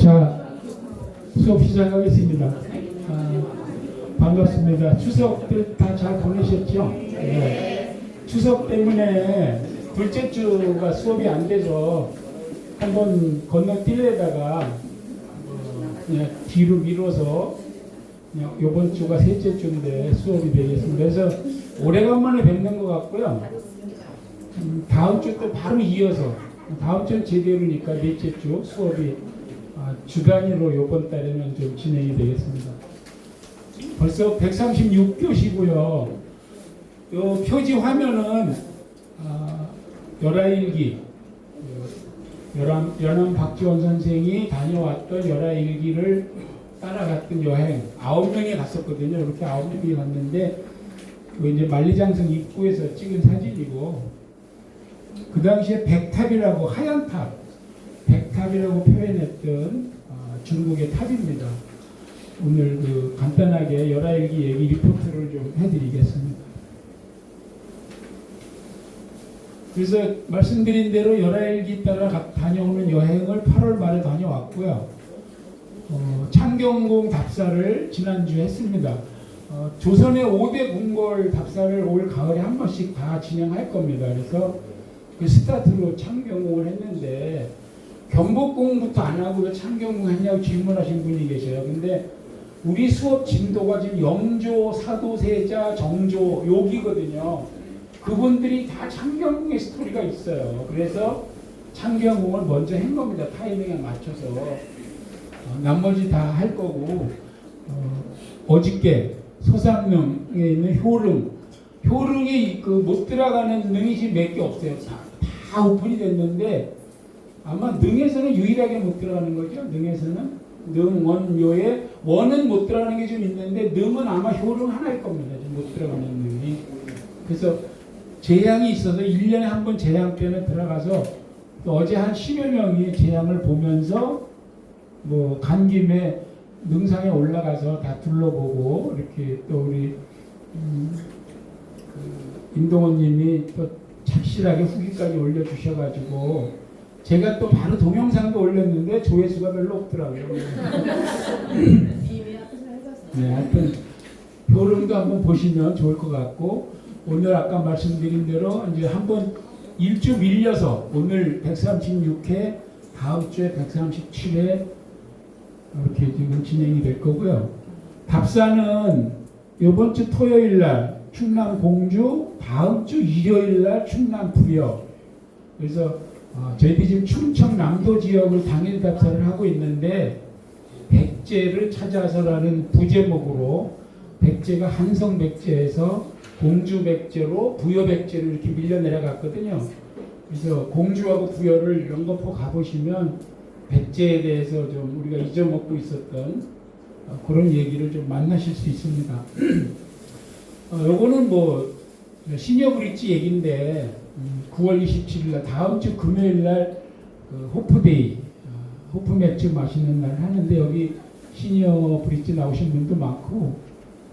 자, 수업 시작하겠습니다. 반갑습니다. 추석들 다 잘 보내셨죠? 네. 추석 때문에 둘째 주가 수업이 안 돼서 한번 건너뛰려다가 그냥 뒤로 미뤄서 그냥 이번 주가 셋째 주인데 수업이 되겠습니다. 그래서 오래간만에 뵙는 것 같고요. 다음 주 또 바로 이어서 다음 주는 제대로니까 넷째 주 수업이 주 단위로 이번 달에는 좀 진행이 되겠습니다. 벌써 136교시고요. 요 표지 화면은 열하일기 연암 박지원 선생이 다녀왔던 열하일기를 따라갔던 여행 9명이 갔었거든요. 이렇게 9명이 갔는데 이제 만리장성 입구에서 찍은 사진이고 그 당시에 백탑이라고 하얀 탑 백탑이라고 표현했던 중국의 탑입니다. 오늘 그 간단하게 열하일기 얘기 리포트를 좀 해드리겠습니다. 그래서 말씀드린 대로 열하일기 따라 다녀오는 여행을 8월 말에 다녀왔고요. 창경궁 답사를 지난주에 했습니다. 조선의 5대 궁궐 답사를 올 가을에 한 번씩 다 진행할 겁니다. 그래서 그 스타트로 창경궁을 했는데 경복궁부터 안 하고 왜 창경궁 했냐고 질문하신 분이 계셔요. 근데 우리 수업 진도가 지금 영조, 사도세자, 정조 여기거든요. 그분들이 다 창경궁의 스토리가 있어요. 그래서 창경궁을 먼저 한 겁니다. 타이밍에 맞춰서. 나머지 다 할 거고 어저께 소상릉에 있는 효릉이 그 못 들어가는 능이 지금 몇 개 없어요. 다 오픈이 됐는데 아마 능에서는 유일하게 못 들어가는 거죠. 능에서는 능원요에 원은 못 들어가는 게 좀 있는데 능은 아마 효릉 하나일 겁니다. 지금 못 들어가는 능이. 그래서 재향이 있어서 1년에 한 번 재향 때는 들어가서 또 어제 한 10여 명이 재향을 보면서 뭐 간 김에 능상에 올라가서 다 둘러보고 이렇게 또 우리 그 임동원님이 또 착실하게 후기까지 올려주셔가지고 제가 또 바로 동영상도 올렸는데 조회수가 별로 없더라고요. 네, 하여튼 효름도 한번 보시면 좋을 것 같고 오늘 아까 말씀드린 대로 이제 한번 일주 밀려서 오늘 136회 다음 주에 137회 이렇게 지금 진행이 될 거고요. 답사는 이번 주 토요일 날 충남 공주, 다음 주 일요일 날 충남 부여. 그래서 저희들이 지금 충청 남도 지역을 당일 답사를 하고 있는데 백제를 찾아서라는 부제목으로 백제가 한성 백제에서 공주 백제로 부여 백제로 이렇게 밀려 내려갔거든요. 그래서 공주하고 부여를 연거포 가보시면 백제에 대해서 좀 우리가 잊어먹고 있었던 그런 얘기를 좀 만나실 수 있습니다. 요거는 뭐 시니어 브릿지 얘기인데 9월 27일 날 다음 주 금요일 날 그 호프데이 호프 맥주 마시는 날 하는데 여기 시니어 브릿지 나오신 분도 많고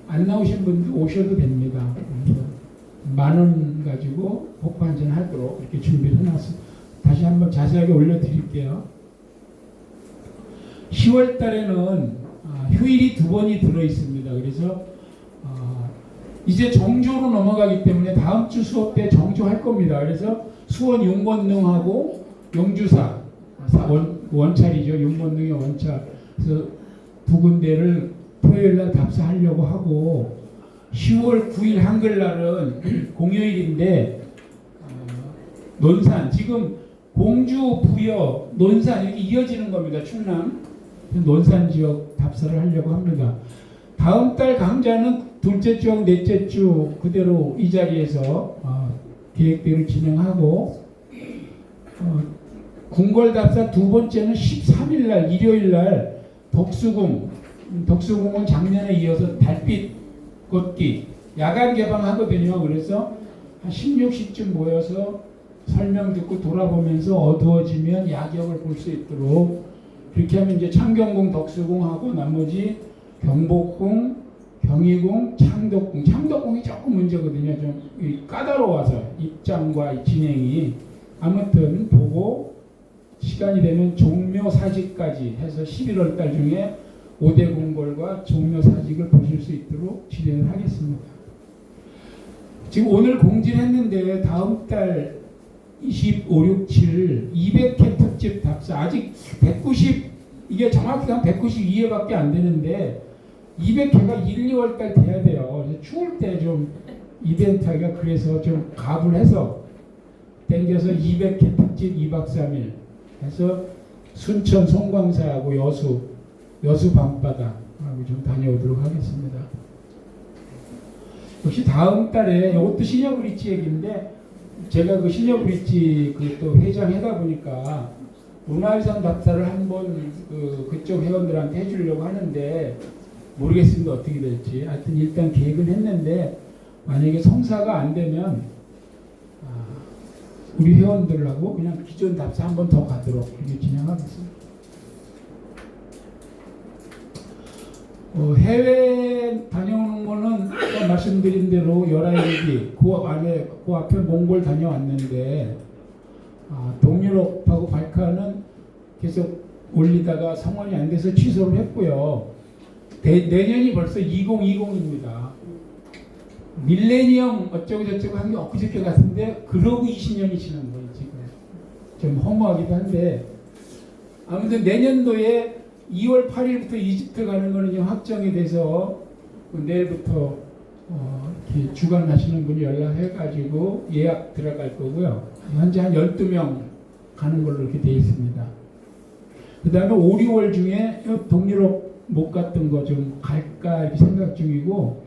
안 나오신 분도 오셔도 됩니다. 10,000원 가지고 호프 한잔 하도록 이렇게 준비를 해놨습니다. 다시 한번 자세하게 올려드릴게요. 10월 달에는 휴일이 2번이 들어있습니다. 그래서 이제 정조로 넘어가기 때문에 다음 주 수업 때 정조 할 겁니다. 그래서 수원 윤건능하고 용주사 원찰이죠. 윤건능의 원찰. 그래서 두 군데를 토요일날 답사하려고 하고 10월 9일 한글날은 공휴일인데 논산 지금 공주, 부여, 논산 이렇게 이어지는 겁니다. 충남 논산 지역 답사를 하려고 합니다. 다음 달 강좌는 둘째 주, 넷째 주 그대로 이 자리에서 계획대로 진행하고 궁궐 답사 두 번째는 13일 날 일요일 날 덕수궁은 작년에 이어서 달빛 걷기 야간 개방하거든요. 그래서 한 16시쯤 모여서 설명 듣고 돌아보면서 어두워지면 야경을 볼 수 있도록 그렇게 하면 이제 창경궁, 덕수궁하고 나머지 경복궁, 경희궁, 창덕궁이 조금 문제거든요. 좀 까다로워서 입장과 진행이 아무튼 보고 시간이 되면 종묘사직까지 해서 11월 달 중에 5대 궁궐과 종묘사직을 보실 수 있도록 진행을 하겠습니다. 지금 오늘 공지를 했는데 다음 달 25, 6, 7 200회 특집 답사 아직 190 이게 정확히 한 192회밖에 안 되는데 200회가 1, 2월 달 돼야 돼요. 추울 때 좀 이벤트가 그래서 좀 갑을 해서 땡겨서 200회 특집 2박 3일 해서 순천 송광사하고 여수 밤바다하고 좀 다녀오도록 하겠습니다. 역시 다음 달에 이것도 시녀브릿지 얘기인데 제가 그 시녀브릿지 또 회장하다 보니까 문화유산 답사를 한번 그쪽 회원들한테 해주려고 하는데 모르겠습니다. 어떻게 될지. 하여튼 일단 계획은 했는데 만약에 성사가 안 되면 우리 회원들하고 그냥 기존 답사 한 번 더 가도록 이렇게 진행하겠습니다. 해외 다녀오는 거는 아까 말씀드린 대로 열아일기 그 앞에 몽골 다녀왔는데 동유럽하고 발칸은 계속 올리다가 성원이 안 돼서 취소를 했고요. 내년이 벌써 2020입니다. 밀레니엄 어쩌고저쩌고 한 게 엊그저께 같은데 그러고 20년이 지난 거예요. 지금 좀 허무하기도 한데 아무튼 내년도에 2월 8일부터 이집트 가는 거는 이제 확정이 돼서 내일부터 이렇게 주관하시는 분이 연락해가지고 예약 들어갈 거고요. 현재 한 12명 가는 걸로 이렇게 돼 있습니다. 그 다음에 5, 6월 중에 동유럽 못 갔던 거 좀 갈까 이렇게 생각 중이고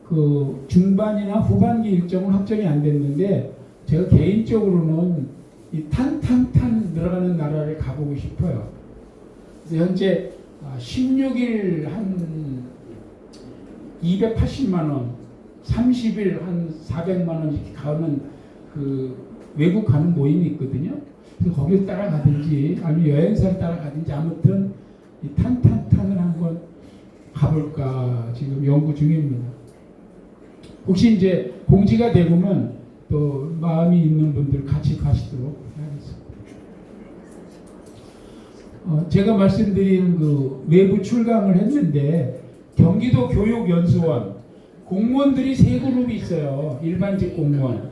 그 중반이나 후반기 일정은 확정이 안 됐는데 제가 개인적으로는 이 탄 들어가는 나라를 가보고 싶어요. 그래서 현재 16일 한 280만 원, 30일 한 400만 원 이렇게 가는 그 외국 가는 모임이 있거든요. 그래서 거기를 따라가든지 아니면 여행사를 따라가든지 아무튼 이 탄을 한번 가볼까 지금 연구 중입니다. 혹시 이제 공지가 되면 또 마음이 있는 분들 같이 가시도록 하겠습니다. 제가 말씀드린 그 외부 출강을 했는데 경기도 교육연수원 공무원들이 세 그룹이 있어요. 일반직 공무원,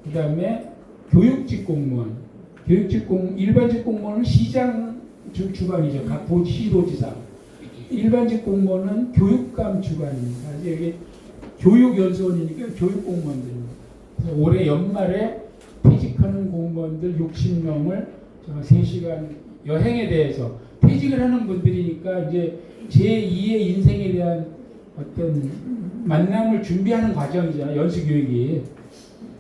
그 다음에 교육직 공무원. 일반직 공무원은 시장 주관이죠. 각 시도지사. 일반직 공무원은 교육감 주관입니다. 여기 교육연수원이니까 교육공무원들입니다. 올해 연말에 퇴직하는 공무원들 60명을 3시간 여행에 대해서 퇴직을 하는 분들이니까 이제 제2의 인생에 대한 어떤 만남을 준비하는 과정이잖아요. 연수교육이.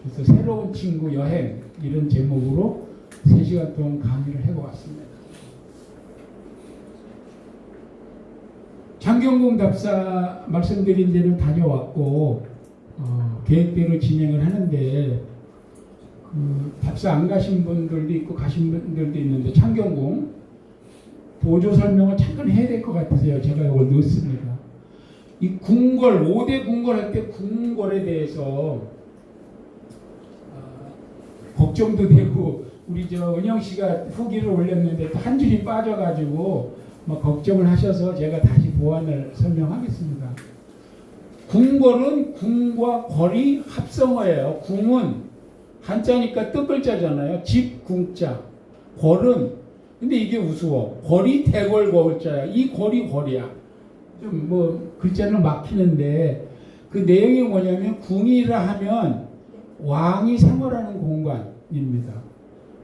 그래서 새로운 친구 여행 이런 제목으로 3시간 동안 강의를 해보았습니다. 창경궁 답사 말씀드린 대로 다녀왔고 계획대로 진행을 하는데 답사 안 가신 분들도 있고 가신 분들도 있는데 창경궁 보조 설명을 잠깐 해야 될 것 같아서요. 제가 이걸 넣었습니다. 이 궁궐 5대 궁궐 할 때 궁궐에 대해서 걱정도 되고 우리 은영 씨가 후기를 올렸는데 또 한 줄이 빠져가지고 걱정을 하셔서 제가 다시 보완을 설명하겠습니다. 궁궐은 궁과 궐이 합성어예요. 궁은 한자니까 뜻글자잖아요. 집 궁자. 궐은 근데 이게 우스워. 궐이 대궐 거울자야. 이 궐이 궐이야. 좀 글자는 막히는데 그 내용이 뭐냐면 궁이라 하면 왕이 생활하는 공간입니다.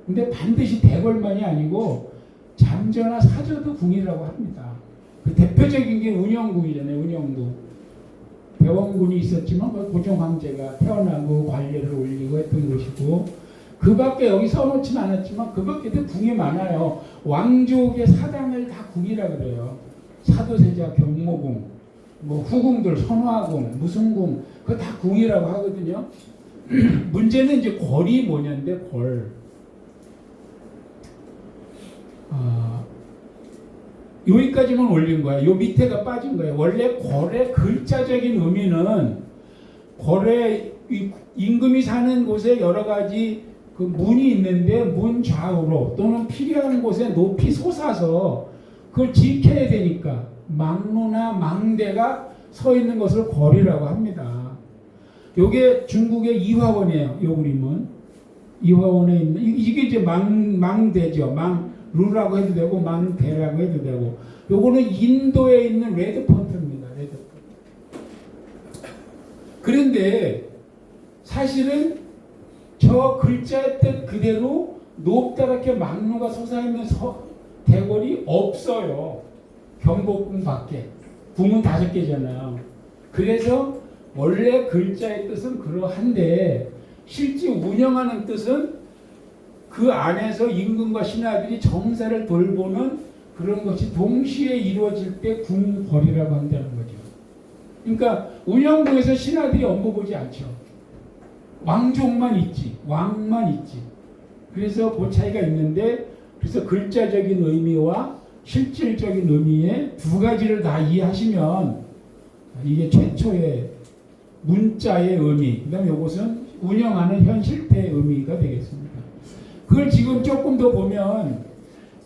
근데 반드시 대궐만이 아니고 잠저나 사저도 궁이라고 합니다. 그 대표적인 게 운영궁이잖아요. 운영궁. 배원군이 있었지만 고종 황제가 태어나고 관례를 올리고 했던 곳이고 그 밖에 여기 써놓지는 않았지만 그 밖에도 궁이 많아요. 왕족의 사당을 다 궁이라 그래요. 사도세자 경모궁, 후궁들 선화궁, 무슨 궁, 그거 다 궁이라고 하거든요. 문제는 이제 궐이 뭐냐인데 궐. 여기까지만 올린 거야. 요 밑에가 빠진 거예요. 원래 궐의 글자적인 의미는 궐의 임금이 사는 곳에 여러 가지 그 문이 있는데 문 좌우로 또는 필요한 곳에 높이 솟아서 그걸 지켜야 되니까 망루나 망대가 서 있는 것을 거리라고 합니다. 요게 중국의 이화원이에요. 요 그림은 이화원에 있는 이게 이제 망대죠. 망루라고 해도 되고 망대라고 해도 되고, 요거는 인도에 있는 레드 폰트입니다. 레드 폰트. 그런데 사실은 저 글자의 뜻 그대로 높다랗게 망루가 솟아있는 대궐이 없어요. 경복궁 밖에. 궁은 5개잖아요. 그래서 원래 글자의 뜻은 그러한데 실제 운영하는 뜻은 그 안에서 임금과 신하들이 정사를 돌보는 그런 것이 동시에 이루어질 때 궁궐이라고 한다는 거죠. 그러니까 운영부에서 신하들이 업무 보지 않죠. 왕족만 있지, 왕만 있지. 그래서 그 차이가 있는데, 그래서 글자적인 의미와 실질적인 의미의 두 가지를 다 이해하시면 이게 최초의 문자의 의미, 그 다음에 이것은 운영하는 현실태의 의미가 되겠습니다. 그걸 지금 조금 더 보면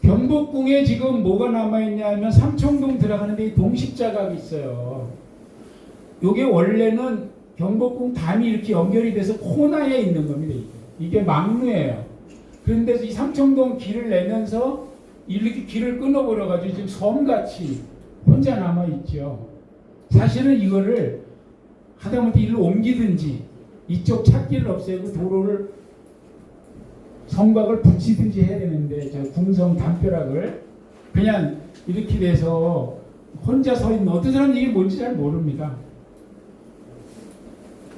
경복궁에 지금 뭐가 남아있냐면 삼청동 들어가는데 동십자각이 있어요. 이게 원래는 경복궁 담이 이렇게 연결이 돼서 코너에 있는 겁니다. 이게 망루예요. 그런데 이 삼청동 길을 내면서 이렇게 길을 끊어버려가지고 지금 섬같이 혼자 남아있죠. 사실은 이거를 하다못해 일로 옮기든지 이쪽 찾기를 없애고 도로를 성곽을 붙이든지 해야 되는데, 저 궁성 담벼락을 그냥 이렇게 돼서 혼자 서 있는, 어떤 사람은 이게 뭔지 잘 모릅니다.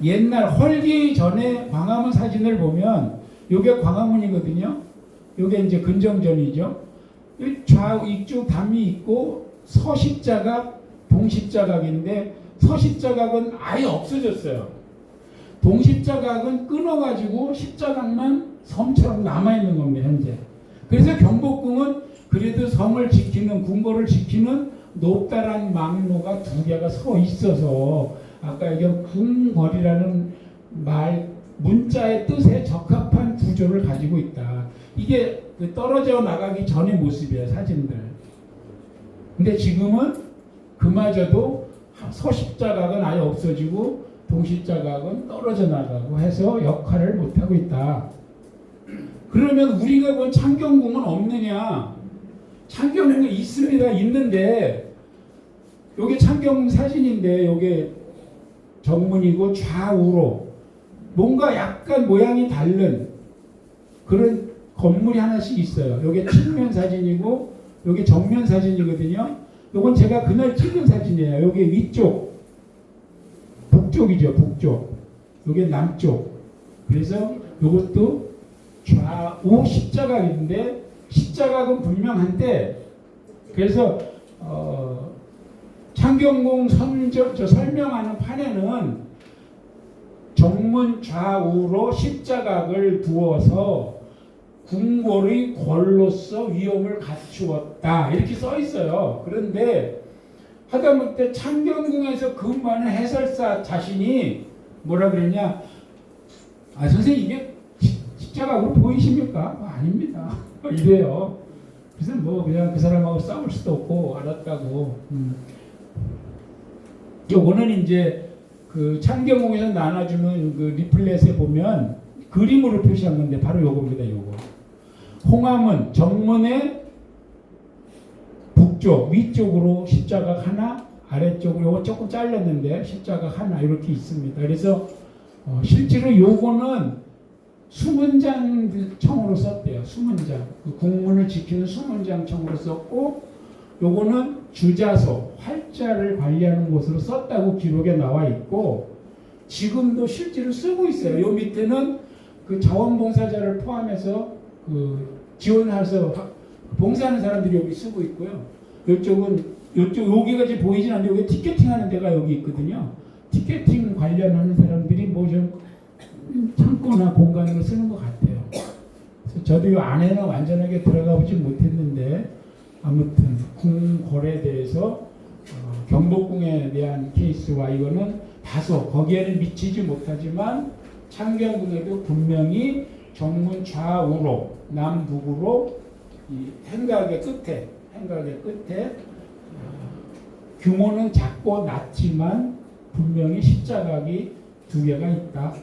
옛날 헐기 전에 광화문 사진을 보면 요게 광화문이거든요. 요게 이제 근정전이죠. 좌우 이쪽 담이 있고 서십자각, 동십자각인데 서십자각은 아예 없어졌어요. 동십자각은 끊어가지고 십자각만 섬처럼 남아있는 겁니다, 현재. 그래서 경복궁은 그래도 성을 지키는, 궁궐을 지키는 높다란 망루가 2개가 서 있어서 아까 얘기한 궁궐이라는 말, 문자의 뜻에 적합한 구조를 가지고 있다. 이게 떨어져 나가기 전의 모습이에요, 사진들. 근데 지금은 그마저도 서십자각은 아예 없어지고 동십자각은 떨어져 나가고 해서 역할을 못하고 있다. 그러면 우리가 본 창경궁은 없느냐? 창경궁이 있습니다. 있는데 요게 창경궁 사진인데 요게 정문이고 좌우로 뭔가 약간 모양이 다른 그런 건물이 하나씩 있어요. 요게 측면 사진이고 요게 정면 사진이거든요. 요건 제가 그날 찍은 사진이에요. 요게 위쪽 북쪽이죠. 북쪽. 요게 남쪽. 그래서 요것도 좌우 십자각인데 십자각은 분명한데, 그래서 창경궁 설명하는 판에는 정문 좌우로 십자각을 두어서 궁궐의 궐로서 위엄을 갖추었다 이렇게 써 있어요. 그런데 하다못해 창경궁에서 근무하는 해설사 자신이 뭐라 그랬냐? 아 선생님 이게 십자각으로 보이십니까? 아닙니다. 이래요. 그래서 뭐 그냥 그 사람하고 싸울 수도 없고 알았다고. 요거는 이제 그 창경궁에서 나눠주는 그 리플렛에 보면 그림으로 표시한 건데 바로 요겁니다. 요거. 홍암은 정문의 북쪽 위쪽으로 십자각 하나, 아래쪽으로 요거 조금 잘렸는데 십자각 하나 이렇게 있습니다. 그래서 실제로 요거는 수문장청으로 썼대요. 수문장. 그 국문을 지키는 수문장청으로 썼고, 요거는 주자소, 활자를 관리하는 곳으로 썼다고 기록에 나와 있고, 지금도 실제로 쓰고 있어요. 요 밑에는 그 자원봉사자를 포함해서 그 지원해서 봉사하는 사람들이 여기 쓰고 있고요. 이쪽은 여기가 이제 보이진 않는데 여기 티켓팅 하는 데가 여기 있거든요. 티켓팅 관련하는 사람들이 뭐 좀 창고나 공간으로 쓰는 것 같아요. 그래서 저도 이 안에는 완전하게 들어가 보지 못했는데 아무튼 궁궐에 대해서 경복궁에 대한 케이스와 이거는 다소 거기에는 미치지 못하지만 창경궁에도 분명히 정문 좌우로 남북으로 이 행각의 끝에 규모는 작고 낮지만 분명히 십자각이 두 개가 있다.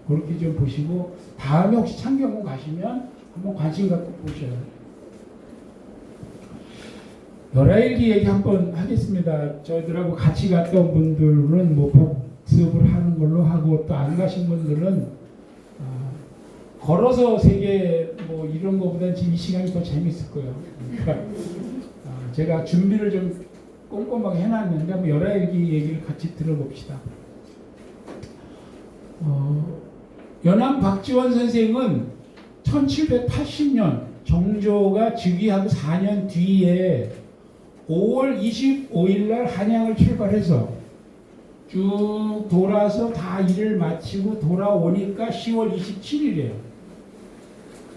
그렇게 좀 보시고 다음에 혹시 창경궁 가시면 한번 관심 갖고 보셔요. 열하일기 얘기 한번 하겠습니다. 저희들하고 같이 갔던 분들은 뭐 복습을 하는 걸로 하고 또 안 가신 분들은 걸어서 세계 뭐 이런 거보다는 지금 이 시간이 더 재밌을 거예요. 그러니까 제가 준비를 좀 꼼꼼하게 해놨는데 한번 열하일기 얘기를 같이 들어봅시다. 연암 박지원 선생은 1780년 정조가 즉위하고 4년 뒤에 5월 25일 날 한양을 출발해서 쭉 돌아서 다 일을 마치고 돌아오니까 10월 27일이에요.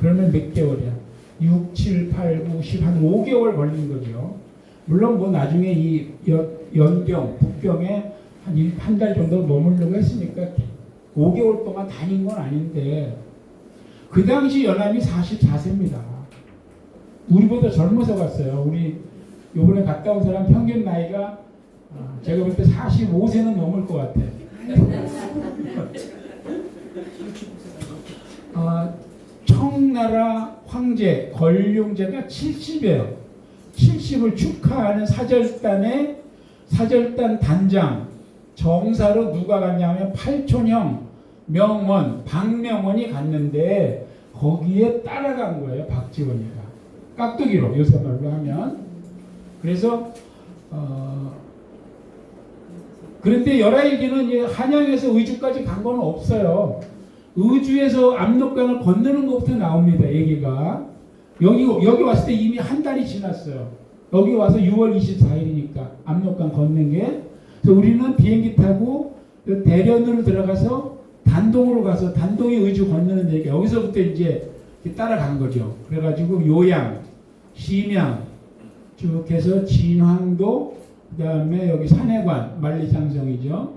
그러면 몇 개월이야? 6, 7, 8, 9, 10, 한 5개월 걸린 거죠. 물론 뭐 나중에 이 연경, 북경에 한 달 정도 머무르려고 했으니까 5개월 동안 다닌 건 아닌데 그 당시 연암이 44세입니다. 우리보다 젊어서 갔어요. 우리 요번에 갔다 온 사람 평균 나이가 제가 볼 때 45세는 넘을 것 같아. 청나라 황제 권룡제가 70이에요. 70을 축하하는 사절단 단장 정사로 누가 갔냐면 팔촌형 명원 박명원이 갔는데 거기에 따라간 거예요. 박지원이가 깍두기로 요새 말로 하면. 그래서 그런데 열하일기는 한양에서 의주까지 간 건 없어요. 의주에서 압록강을 건너는 것부터 나옵니다. 얘기가 여기 왔을 때 이미 한 달이 지났어요. 여기 와서 6월 24일이니까 압록강 건넌 게. 그래서 우리는 비행기 타고 대련으로 들어가서 단동으로 가서 단동에 의주 건너는 얘기. 여기서부터 이제 따라간 거죠. 그래가지고 요양, 심양 쭉 해서 진황도, 그 다음에 여기 산해관, 만리장성이죠.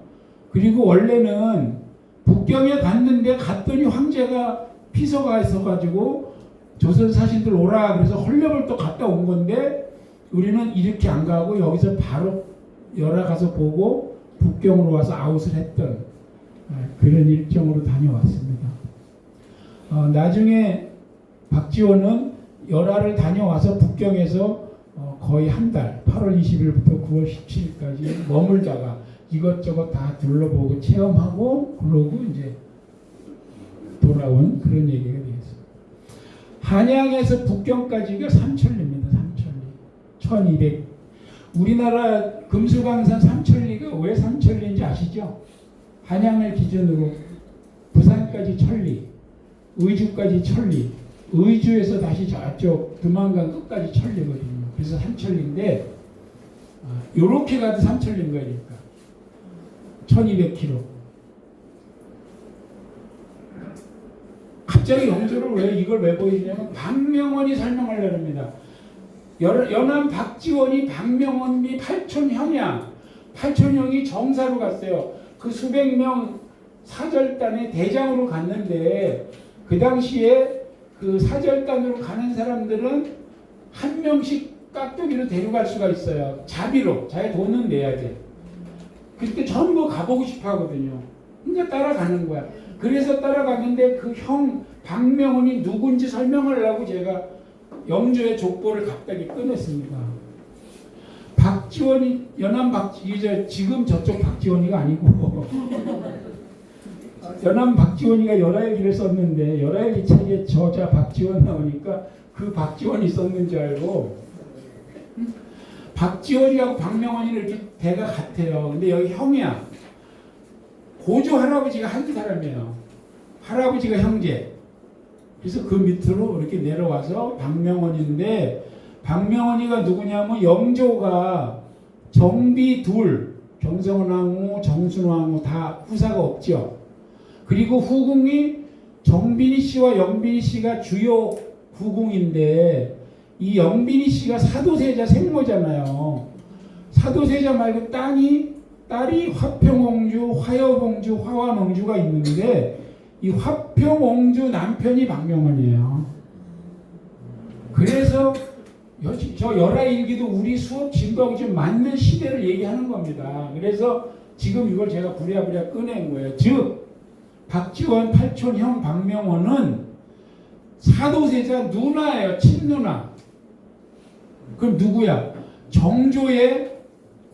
그리고 원래는 북경에 갔더니 황제가 피서가 있어가지고 조선 사신들 오라 그래서 헐레벌떡 갔다 온 건데 우리는 이렇게 안 가고 여기서 바로 열하 가서 보고 북경으로 와서 아웃을 했던 그런 일정으로 다녀왔습니다. 나중에 박지원은 열하를 다녀와서 북경에서 거의 한 달, 8월 20일부터 9월 17일까지 머물다가 이것저것 다 둘러보고 체험하고 그러고 이제 돌아온 그런 얘기가 되겠습니다. 한양에서 북경까지가 삼천리입니다. 삼천리. 1200. 우리나라 금수강산 삼천리가 왜 삼천리인지 아시죠? 한양을 기준으로 부산까지 천리, 의주까지 천리, 의주에서 다시 저쪽 두만강 끝까지 천리거든요. 그래서 삼천리인데 요렇게 가도 삼천리인 거니까 1200km. 갑자기 영조를 이걸 왜 보이냐면 박명원이 설명하려고 합니다. 연암 박지원이 박명원이 팔촌형이야. 팔촌형이 정사로 갔어요. 그 수백 명 사절단의 대장으로 갔는데 그 당시에 그 사절단으로 가는 사람들은 한 명씩 깍두기로 데려갈 수가 있어요. 자비로 자기 돈은 내야 돼. 그때 전부 가보고 싶어 하거든요. 그러니까 따라가는 거야. 그래서 따라갔는데 그 형 박명훈이 누군지 설명하려고 제가 영조의 족보를 갑자기 꺼냈습니다. 박지원이 지금 저쪽 박지원이가 아니고 연암 박지원이가 열하일기를 썼는데 열하일기 책에 저자 박지원 나오니까 그 박지원이 썼는 줄 알고 박지원이하고 박명원이 이렇게 대가 같아요. 근데 여기 형이야. 고조 할아버지가 한 사람이에요. 할아버지가 형제. 그래서 그 밑으로 이렇게 내려와서 박명원인데 박명원이가 누구냐면 영조가 정비 둘, 정성원왕후, 정순왕후 다 후사가 없죠. 그리고 후궁이 정빈이 씨와 영빈이 씨가 주요 후궁인데 이 영빈이 씨가 사도세자 생모잖아요. 사도세자 말고 딸이 화평옹주, 화여봉주, 화완옹주가 있는데 이 화평옹주 남편이 박명원이에요. 그래서 저 열하일기도 우리 수업 진도하고 좀 맞는 시대를 얘기하는 겁니다. 그래서 지금 이걸 제가 부랴부랴 꺼낸 거예요. 즉 박지원 팔촌형 박명원은 사도세자 누나예요. 친누나. 그럼 누구야? 정조의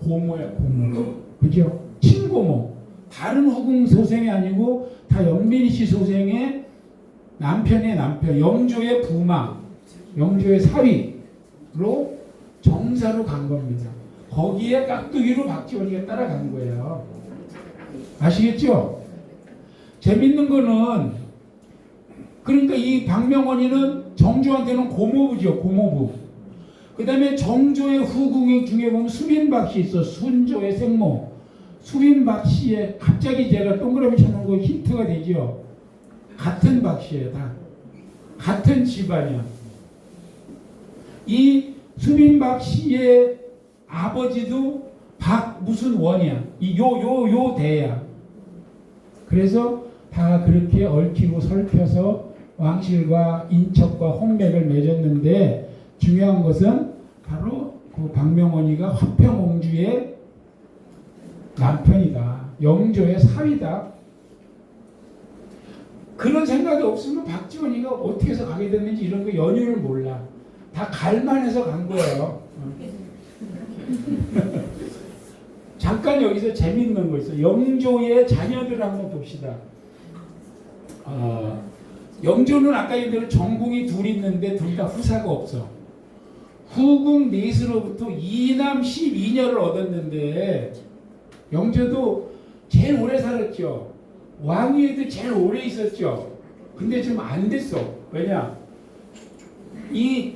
고모야. 고모. 그죠? 친고모. 다른 후궁 소생이 아니고 다 영빈이 씨 소생의 남편의 남편. 영조의 부마. 영조의 사위로 정사로 간 겁니다. 거기에 깍두기로 박지원이가 따라간 거예요. 아시겠죠? 재밌는 거는 그러니까 이 박명원이는 정조한테는 고모부죠. 고모부. 그 다음에 정조의 후궁 중에 보면 수빈박 씨 있어. 순조의 생모. 수빈박 씨의 갑자기 제가 동그라미 쳐놓은 거 힌트가 되죠. 같은 박 씨예요. 다. 같은 집안이야. 이 수빈박 씨의 아버지도 박 무슨 원이야. 이 요 대야. 그래서 다 그렇게 얽히고 설켜서 왕실과 인척과 홍맥을 맺었는데 중요한 것은 바로 그 박명원이가 화평옹주의 남편이다. 영조의 사위다. 그런 생각이 없으면 박지원이가 어떻게 해서 가게 됐는지 이런 거 연유를 몰라. 다 갈만해서 간 거예요. 잠깐 여기서 재밌는 거 있어요. 영조의 자녀들 한번 봅시다. 영조는 아까 얘기한 정궁이 둘 있는데 둘 다 후사가 없어. 후궁 넷으로부터 2남 12녀를 얻었는데 영조도 제일 오래 살았죠. 왕위에도 제일 오래 있었죠. 근데 좀 안 됐어. 왜냐? 이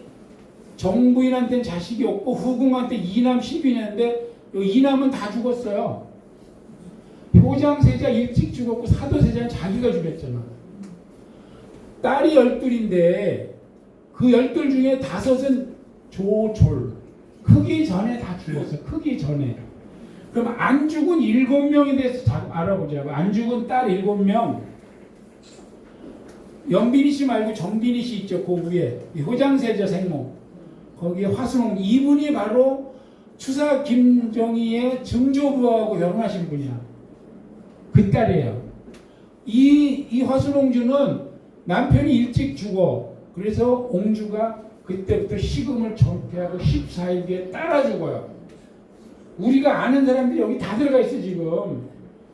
정부인한테는 자식이 없고 후궁한테 2남 12녀인데 2남은 다 죽었어요. 효장세자 일찍 죽었고 사도세자는 자기가 죽였잖아. 딸이 12인데 그 12 중에 5은 조졸. 크기 전에 다 죽었어. 크기 전에. 그럼 안 죽은 7명에 대해서 알아보자고. 안 죽은 딸 7명. 연빈이 씨 말고 정빈이 씨 있죠. 그 위에. 효장세자 생모. 거기에 화순홍. 이분이 바로 추사 김정희의 증조부하고 결혼하신 분이야. 그 딸이에요. 이 화순옹주는 남편이 일찍 죽어. 그래서 옹주가 그때부터 식음을 정폐하고 14일 뒤에 따라 죽어요. 우리가 아는 사람들이 여기 다 들어가 있어 지금.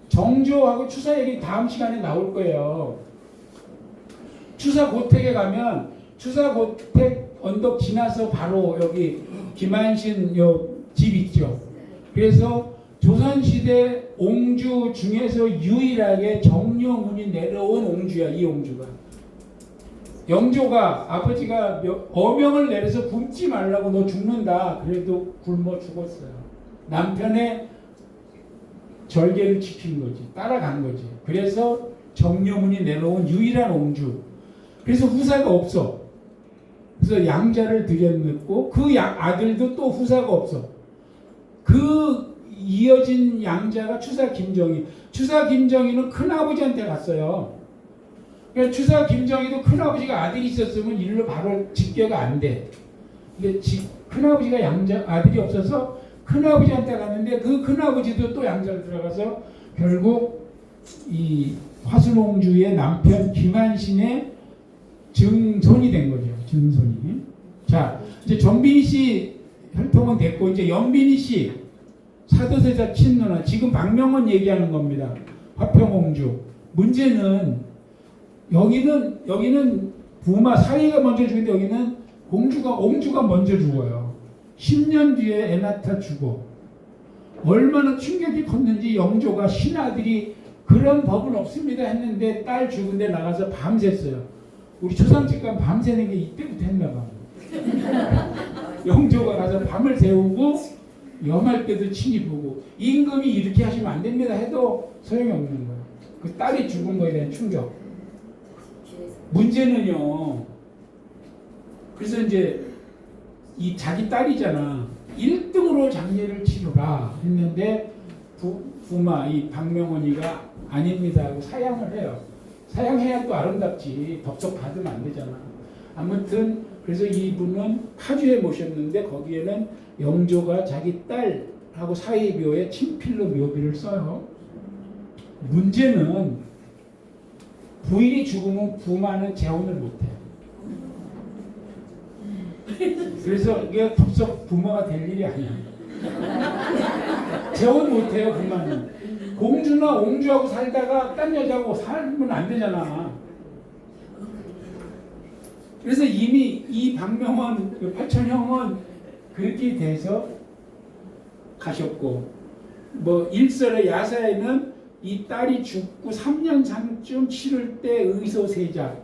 정조하고 추사 얘기 다음 시간에 나올 거예요. 추사 고택에 가면 추사 고택 언덕 지나서 바로 여기 김한신 요 집 있죠. 그래서 조선시대 옹주 중에서 유일하게 정려문이 내려온 옹주야. 이 옹주가. 영조가 아버지가 어명을 내려서 굶지 말라고 너 죽는다. 그래도 굶어 죽었어요. 남편의 절개를 지킨 거지. 따라간 거지. 그래서 정려문이 내려온 유일한 옹주. 그래서 후사가 없어. 그래서 양자를 들여놓고 그 아들도 또 후사가 없어. 그 이어진 양자가 추사 김정희. 추사 김정희는 큰아버지한테 갔어요. 그러니까 추사 김정희도 큰아버지가 아들이 있었으면 일로 바로 직계가 안 돼. 근데 큰아버지가 양자 아들이 없어서 큰아버지한테 갔는데 그 큰아버지도 또 양자로 들어가서 결국 이 화순옹주의 남편 김한신의 증손이 된 거죠. 증손이. 자, 이제 정빈이 씨 혈통은 됐고 이제 연빈이 씨 사도세자 친누나. 지금 박명원 얘기하는 겁니다. 화평옹주. 문제는 여기는 부마 사위가 먼저 죽는데 여기는 옹주가 먼저 죽어요. 10년 뒤에 애 낳다 죽어. 얼마나 충격이 컸는지 영조가 신하들이 그런 법은 없습니다 했는데 딸 죽은데 나가서 밤샜어요. 우리 초상집 가면 밤새는 게 이때부터 했나 봐. 영조가 가서 밤을 새우고 염할 때도 친히 보고 임금이 이렇게 하시면 안 됩니다 해도 소용이 없는 거야. 그 딸이 죽은 거에 대한 충격. 문제는요. 그래서 이제 이 자기 딸이잖아. 1등으로 장례를 치르라 했는데 부마 이 박명원이가 아닙니다 하고 사양을 해요. 사양해야 또 아름답지. 덥석 받으면 안 되잖아. 아무튼 그래서 이분은 파주에 모셨는데 거기에는 영조가 자기 딸하고 사이묘에 친필로 묘비를 써요. 문제는 부인이 죽으면 부마는 재혼을 못해. 그래서 이게 덥석 부모가 될 일이 아니야. 재혼 못해요, 부마는. 공주나 옹주하고 살다가 딴 여자하고 살면 안 되잖아. 그래서 이미 이 박명원, 팔천형은 그렇게 돼서 가셨고, 뭐 일설의 야사에는 이 딸이 죽고 3년 상쯤 치를 때 의소세자,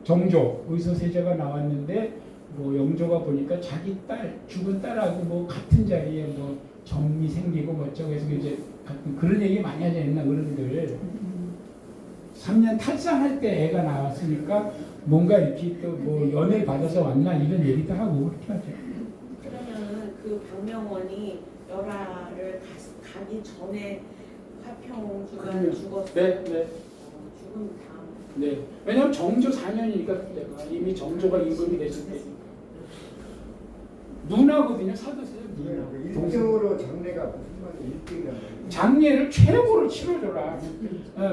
정조 의소세자가 나왔는데, 뭐 영조가 보니까 자기 딸 죽은 딸하고 뭐 같은 자리에 뭐 정이 생기고 뭐 어쩌고 해서 이제 그런 얘기 많이 하지 않나 어른들. 3년 탈상할 때 애가 나왔으니까 뭔가 이렇게 또 뭐 연애 받아서 왔나 이런 얘기도 하고 그렇게 하죠. 그러면은 그 박명원이 열화를 가기 전에 화평주가 죽었어. 네. 죽은 다음. 네. 왜냐면 정조 4년이니까 그때가 이미 정조가 임금이 됐을 때. 누나거든요. 사도세자 누나. 일정으로 장례가 무슨 말이야? 일정이야. 장례를 최고로 치러줘라.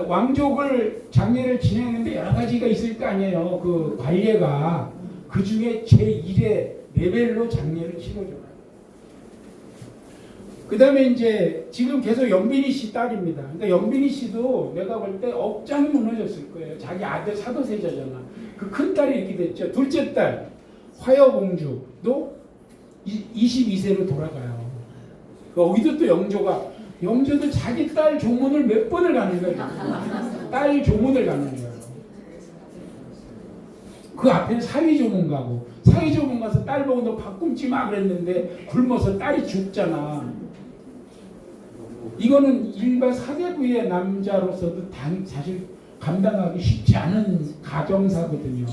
왕족을 장례를 진행하는데 여러 가지가 있을 거 아니에요. 그 관례가 그 중에 제1의 레벨로 장례를 치러줘라. 그 다음에 이제 지금 계속 영빈이 씨 딸입니다. 그러니까 영빈이 씨도 내가 볼 때 억장이 무너졌을 거예요. 자기 아들 사도세자잖아. 그 큰 딸이 이렇게 됐죠. 둘째 딸 화여공주도 22세로 돌아가요. 거기도 또 영조도 자기 딸 조문을 몇 번을 가는 거예요. 딸 조문을 가는 거예요. 그 앞에는 사위 조문 가고, 사위 조문 가서 딸 보고 너 밥 굶지 마 그랬는데 굶어서 딸이 죽잖아. 이거는 일반 사대부의 남자로서도 사실 감당하기 쉽지 않은 가정사거든요.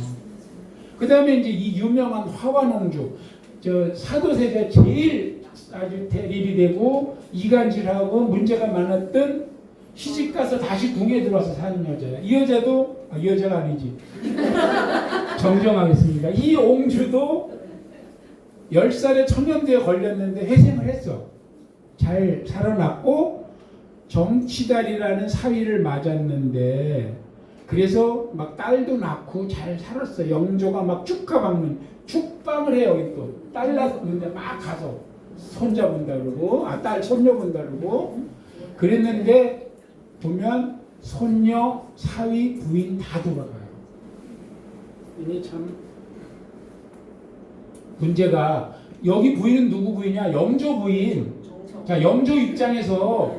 그 다음에 이제 이 유명한 화완옹주, 저 사도세자 제일 아주 대립이 되고 이간질하고 문제가 많았던 시집가서 다시 궁에 들어와서 사는 여자야. 이 여자도 이 여자가 아니지. 정정하겠습니다. 이 옹주도 10살에 천연두에 걸렸는데 회생을 했어. 잘 살아났고 정치달이라는 사위를 맞았는데 그래서 막 딸도 낳고 잘 살았어. 영조가 막 축방을 해요. 또 딸 낳는데 막 가서 손자 본다 그러고 딸 손녀 본다 그러고 그랬는데 보면 손녀, 사위, 부인 다 돌아가요. 이니 참 문제가 여기 부인은 누구 부인이야? 영조 부인. 자, 영조 입장에서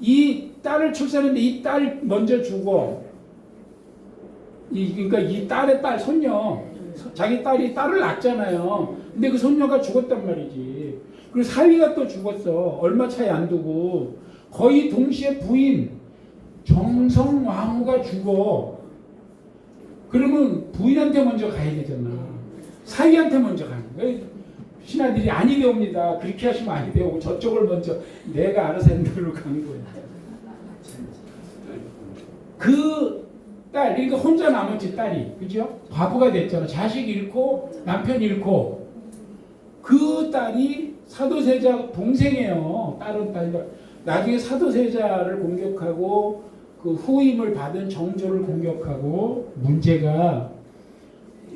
이 딸을 출산했는데 이 딸 먼저 죽어. 그러니까 이 딸의 딸 손녀, 자기 딸이 딸을 낳았잖아요. 근데 그 손녀가 죽었단 말이지. 그리고 사위가 또 죽었어. 얼마 차이 안 두고 거의 동시에 부인 정성왕후가 죽어. 그러면 부인한테 먼저 가야 되잖아. 사위한테 먼저 가는 거야. 신하들이 아니 되옵니다. 그렇게 하시면 아니 되고 저쪽을 먼저 내가 알아서 핸들로 간 거야. 그 딸, 그러니까 혼자 남았지 딸이, 그죠? 과부가 됐잖아. 자식 잃고 남편 잃고 그 딸이 사도세자 동생이에요. 다른 딸. 나중에 사도세자를 공격하고 그 후임을 받은 정조를 공격하고 문제가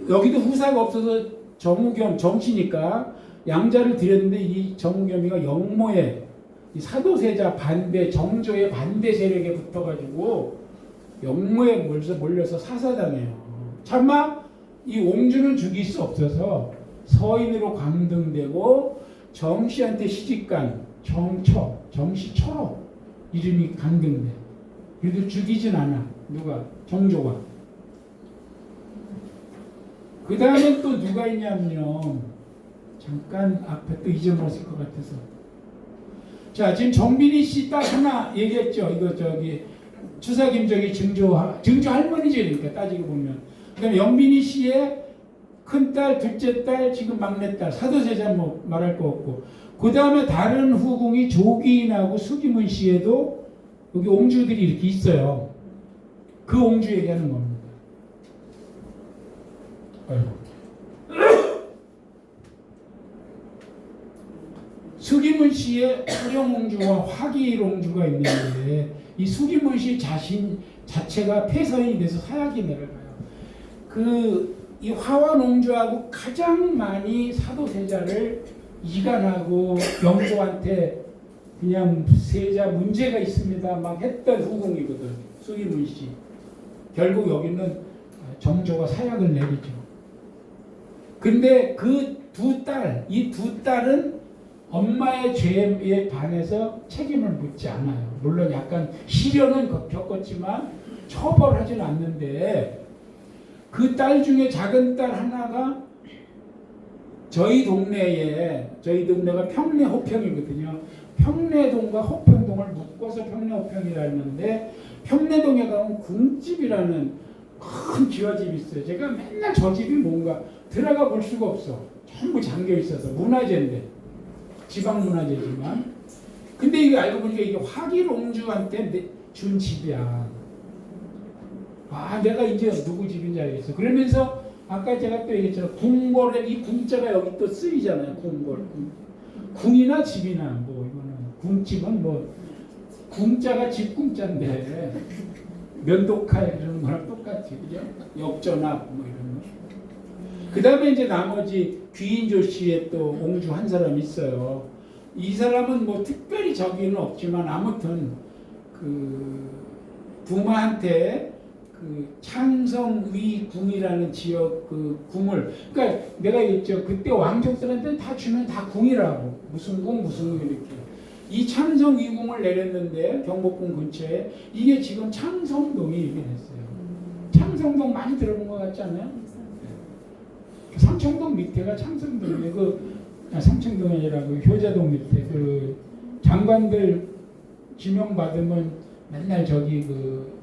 여기도 후사가 없어서 정우겸 정씨니까 양자를 드렸는데 이 정우겸이가 영모에 이 사도세자 반대 정조의 반대 세력에 붙어가지고 영모에 몰려서 사사당해요. 차마 이 옹주는 죽일 수 없어서 서인으로 강등되고 정씨한테 시집간 정씨처럼 이름이 강등돼. 그래도 죽이진 않아. 누가? 정조가. 그 다음에 또 누가 있냐면요. 잠깐 앞에 또 잊어버렸을 것 같아서. 자, 지금 정빈이 씨 딱 하나 얘기했죠. 이거 추사김 증조 할머니죠. 그러니까 따지고 보면. 그 다음에 영빈이 씨의 큰딸, 둘째 딸, 지금 막내딸, 사도세자 뭐 말할 거 없고. 그 다음에 다른 후궁이 조기인하고 수기문 씨에도 여기 옹주들이 이렇게 있어요. 그 옹주 얘기하는 겁니다. 아이고. 수기문 씨의 화룡옹주와 화기일옹주가 있는데 이 수기문 씨 자신 자체가 폐서인이 돼서 사약이 내려가요. 이 화완옹주하고 가장 많이 사도세자를 이간하고 영조한테 그냥 세자 문제가 있습니다 막 했던 후궁이거든. 수기문 씨. 결국 여기는 정조가 사약을 내리죠. 근데 이 두 딸은 엄마의 죄에 반해서 책임을 묻지 않아요. 물론 약간 시련은 겪었지만 처벌하진 않는데 그 딸 중에 작은 딸 하나가 저희 동네가 평내 호평이거든요. 평내동과 호평동을 묶어서 평내호평이라 했는데 평내동에 가면 궁집이라는 큰 기와집이 있어요. 제가 맨날 저 집이 뭔가 들어가 볼 수가 없어. 전부 잠겨 있어서 문화재인데 지방문화재지만 근데 이거 알고 보니까 이게 화기롱주한테 준 집이야. 아 내가 이제 누구 집인지 알겠어. 그러면서 아까 제가 또 얘기했잖아요. 궁궐에 이 궁자가 여기 또 쓰이잖아요. 궁궐 궁이나 집이나 뭐 이거는 궁집은 뭐 궁자가 집 궁자인데 면도칼 이런 거랑 똑같이 그죠? 역전압 뭐 이런 거. 그 다음에 이제 나머지 귀인조 씨의 또 옹주 한 사람 있어요. 이 사람은 뭐 특별히 저기는 없지만 아무튼 그 부마한테 그 창성위 궁이라는 지역 그 궁을 그러니까 내가 얘기했죠. 그때 왕족들한테 다 주면 다 궁이라고 무슨 궁 이렇게 이 창성위궁을 내렸는데 경복궁 근처에 이게 지금 창성동이 이게 됐어요. 창성동 많이 들어본 것 같지 않아요? 삼청동 밑에가 창성동이에요. 삼청동이 아니라 그 효자동 밑에 그 장관들 지명 받으면 맨날 저기 그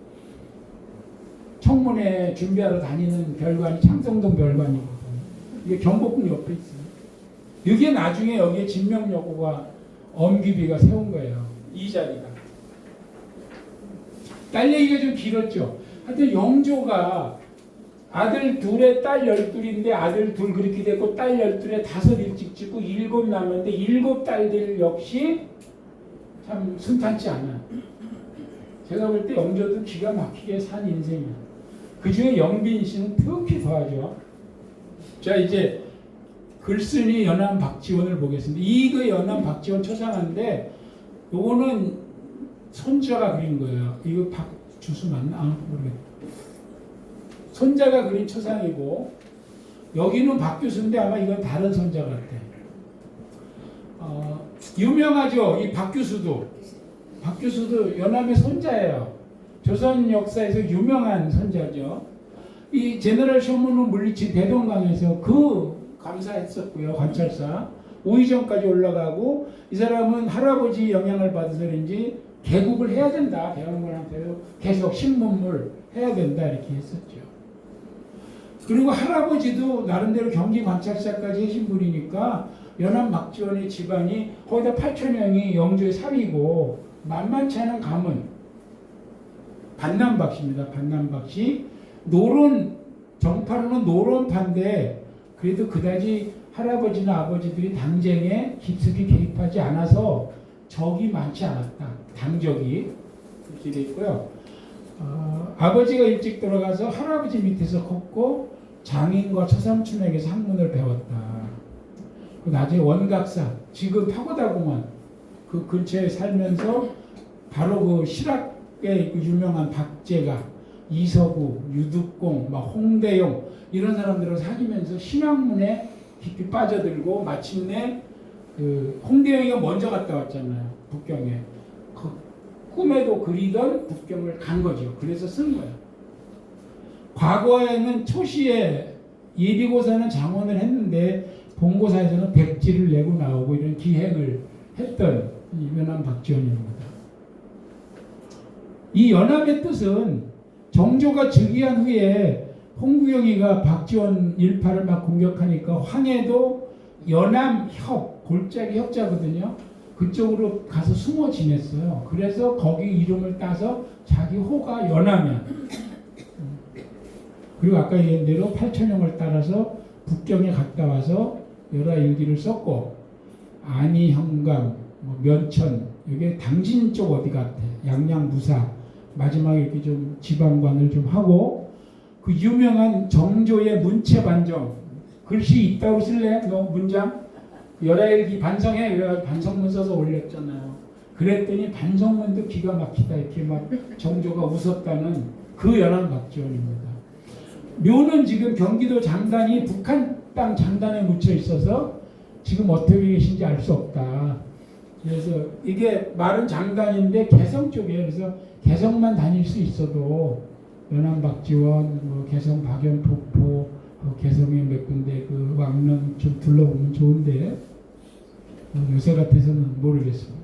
청문회 준비하러 다니는 별관이 창성동 별관이거든요. 이게 경복궁 옆에 있어요. 이게 나중에 여기에 진명여고가 엄기비가 세운 거예요. 이 자리가. 딸 얘기가 좀 길었죠. 하여튼 영조가 아들 둘에 딸 12인데 아들 둘 그렇게 됐고 딸 12에 5 일찍 짓고 7 남았는데 7 딸들 역시 참 순탄치 않아. 제가 볼 때 영조도 기가 막히게 산 인생이야. 그 중에 영빈 씨는 특히 더하죠. 자 이제 글쓴이 연암 박지원을 보겠습니다. 이거 연암 박지원 초상화인데 요거는 손자가 그린 거예요. 이거 박주수 맞나? 모르겠다. 손자가 그린 초상이고 여기는 박규수인데 아마 이건 다른 손자 같아. 유명하죠. 이 박규수도 연암의 손자예요. 조선 역사에서 유명한 손자죠. 이 제너럴 쇼문은 물리치 대동강에서 감사했었고요. 관찰사 오이정까지 올라가고 이 사람은 할아버지 영향을 받아서 그런지 개국을 해야 된다. 대원군한테도 계속 신문물 해야 된다 이렇게 했었죠. 그리고 할아버지도 나름대로 경기 관찰사까지 하신 분이니까 연암 박지원의 집안이 거의 다 8,000명이 영조의 사위고 만만치 않은 가문 반남박씨입니다. 반남박씨 정파로는 노론파인데 그래도 그다지 할아버지나 아버지들이 당쟁에 깊숙이 개입하지 않아서 적이 많지 않았다. 당적이 이렇게 돼 있고요. 아버지가 일찍 돌아가서 할아버지 밑에서 컸고 장인과 처삼촌에게서 학문을 배웠다. 나중에 원각사 지금 파고다공원 그 근처에 살면서 바로 그 실학의 유명한 박제가 이서구, 유득공, 막 홍대용 이런 사람들을 사귀면서 신학문에 깊이 빠져들고 마침내 그 홍대용이가 먼저 갔다 왔잖아요. 북경에. 그 꿈에도 그리던 북경을 간 거죠. 그래서 쓴 거예요. 과거에는 초시에 예비고사는 장원을 했는데 본고사에서는 백지를 내고 나오고 이런 기행을 했던 연암 박지원입니다. 이 연암의 뜻은 정조가 즉위한 후에 홍구영이가 박지원 일파를 막 공격하니까 황해도 연암협, 골짜기 협자거든요. 그쪽으로 가서 숨어 지냈어요. 그래서 거기 이름을 따서 자기 호가 연암이야. 그리고 아까 얘기한 대로 팔천형을 따라서 북경에 갔다 와서 열하일기를 썼고 안이 현강, 면천 이게 당진 쪽 어디 같아 양양무사 마지막에 이렇게 좀 지방관을 좀 하고 그 유명한 정조의 문체반정 글씨 있다고 쓸래? 너 문장? 열하일기 반성해 그래가지고 반성문 써서 올렸잖아요. 그랬더니 반성문도 기가 막히다 이렇게 막 정조가 웃었다는 그 연안박지원입니다. 묘는 지금 경기도 장단이 북한 땅 장단에 묻혀 있어서 지금 어떻게 계신지 알 수 없다. 그래서 이게 말은 장단인데 개성 쪽이에요. 그래서 개성만 다닐 수 있어도 연안박지원, 뭐 개성 박연폭포, 개성에 몇 군데 그 왕릉 좀 둘러보면 좋은데 요새 같아서는 모르겠습니다.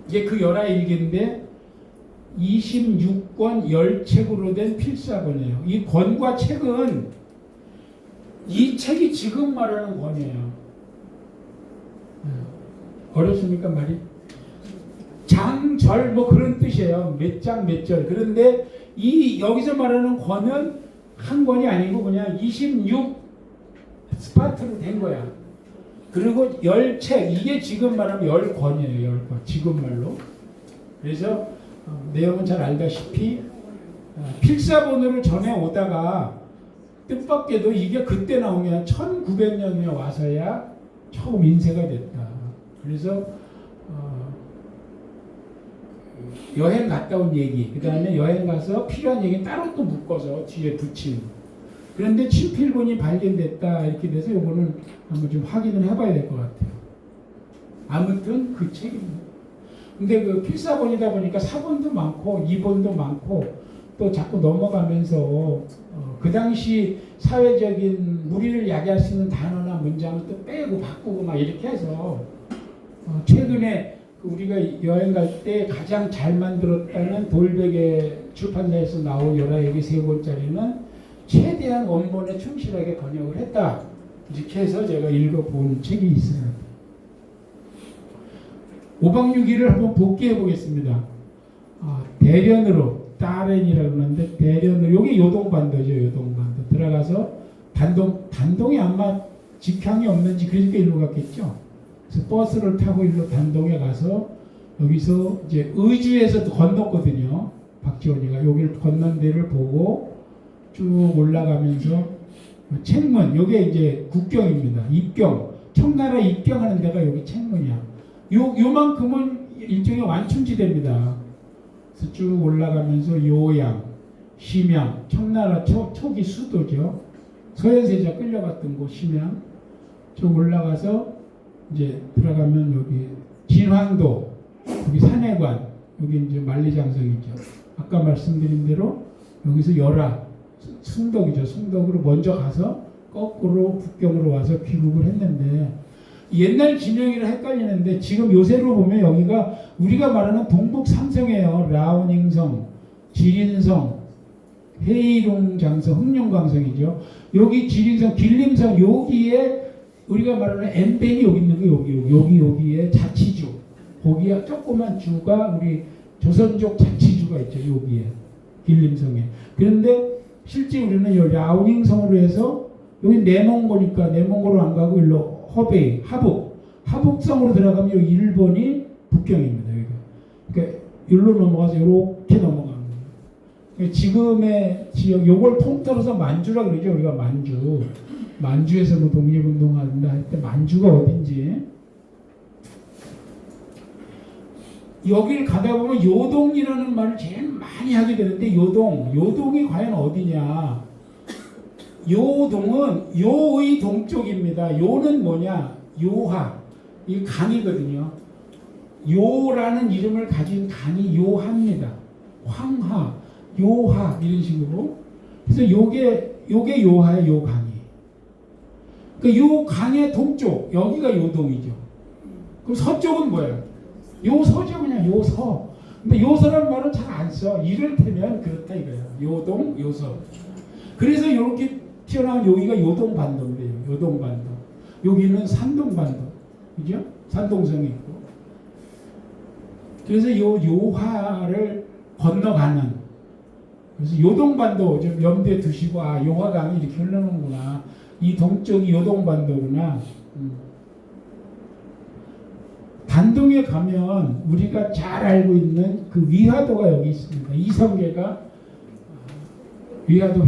이게 그 열하일기인데 26권 10책으로 된 필사본이에요. 이 권과 책은 이 책이 지금 말하는 권이에요. 어렵습니까 말이? 장절 뭐 그런 뜻이에요. 몇 장 몇 절. 그런데 이 여기서 말하는 권은 한 권이 아니고 그냥 26 스파트로 된 거야. 그리고 10책 이게 지금 말하면 10권이에요. 10권 지금 말로. 그래서 내용은 잘 알다시피 필사본으로 전해 오다가 뜻밖에도 이게 그때 나오면 1900년에 와서야 처음 인쇄가 됐다. 그래서 여행 갔다 온 얘기, 그 다음에 여행 가서 필요한 얘기 따로 또 묶어서 뒤에 붙인. 그런데 친필본이 발견됐다 이렇게 돼서 이거는 한번 좀 확인을 해봐야 될 것 같아요. 아무튼 그 책입니다. 근데 그 필사본이다 보니까 사본도 많고 이본도 많고 또 자꾸 넘어가면서 그 당시 사회적인 무리를 야기할 수 있는 단어나 문장을 또 빼고 바꾸고 막 이렇게 해서 최근에 우리가 여행 갈 때 가장 잘 만들었다는 돌베개 출판사에서 나온 열하일기 3권짜리는 최대한 원본에 충실하게 번역을 했다. 이렇게 해서 제가 읽어본 책이 있어요. 5박 6일을 한번 복귀해 보겠습니다. 대련으로 따렌이라고 그러는데 대련으로 여기 요동반도죠. 요동반도 들어가서 단동이 아마 직항이 없는지 그러니까 일로 갔겠죠. 그래서 버스를 타고 일로 단동에 가서 여기서 이제 의주에서 건넜거든요. 박지원이가 여기를 건넌 데를 보고 쭉 올라가면서 책문 여기 이제 국경입니다. 입경 청나라 입경하는 데가 여기 책문이야. 요만큼은 일종의 완충지대입니다. 그래서 쭉 올라가면서 요양, 심양, 청나라 초기 수도죠. 서현세자 끌려갔던 곳 심양 쭉 올라가서 이제 들어가면 여기 진황도, 여기 산해관, 여기 이제 만리장성이죠. 아까 말씀드린 대로 여기서 열하, 숭덕이죠. 숭덕으로 먼저 가서 거꾸로 북경으로 와서 귀국을 했는데 옛날 진영이랑 헷갈리는데 지금 요새로 보면 여기가 우리가 말하는 동북 삼성이에요. 라오닝성, 지린성, 해이롱장성, 흑룡강성이죠. 여기 지린성, 길림성 여기에 우리가 말하는 엠벤이 여기 있는 거 여기에 자치주, 거기에 조그만 주가 우리 조선족 자치주가 있죠. 여기에 길림성에. 그런데 실제 우리는 여기 라오닝성으로 해서 여기 내몽고니까 내몽고로 안 가고 일로 허베이, 하북성으로 들어가면 여기 일본이 북경입니다. 여기가. 그러니까 일로 넘어가서 이렇게 넘어가는 거예요. 그러니까 지금의 지역, 요걸 통틀어서 만주라 그러죠. 우리가 만주에서 뭐 독립운동한다 할 때 만주가 어딘지. 여길 가다 보면 요동이라는 말을 제일 많이 하게 되는데 요동이 과연 어디냐? 요동은 요의 동쪽입니다. 요는 뭐냐? 요하. 이 강이거든요. 요라는 이름을 가진 강이 요하입니다. 황하, 요하 이런 식으로. 그래서 요게 요하의 요 강이. 그 요 강의 동쪽 여기가 요동이죠. 그럼 서쪽은 뭐예요? 요서죠. 그냥 요서. 근데 요서란 말은 잘 안 써. 이를테면 그렇다 이거예요. 요동, 요서. 그래서 이렇게 튀어나온 여기가 요동반도인데요. 요동반도. 여기는 산동반도. 그죠? 산동성이 있고. 그래서 요하를 건너가는 그래서 요동반도 좀 염두에 두시고 아 용화강이 이렇게 흘러는구나. 이 동쪽이 요동반도구나. 단동에 가면 우리가 잘 알고 있는 그 위화도가 여기 있습니다. 이성계가 위화도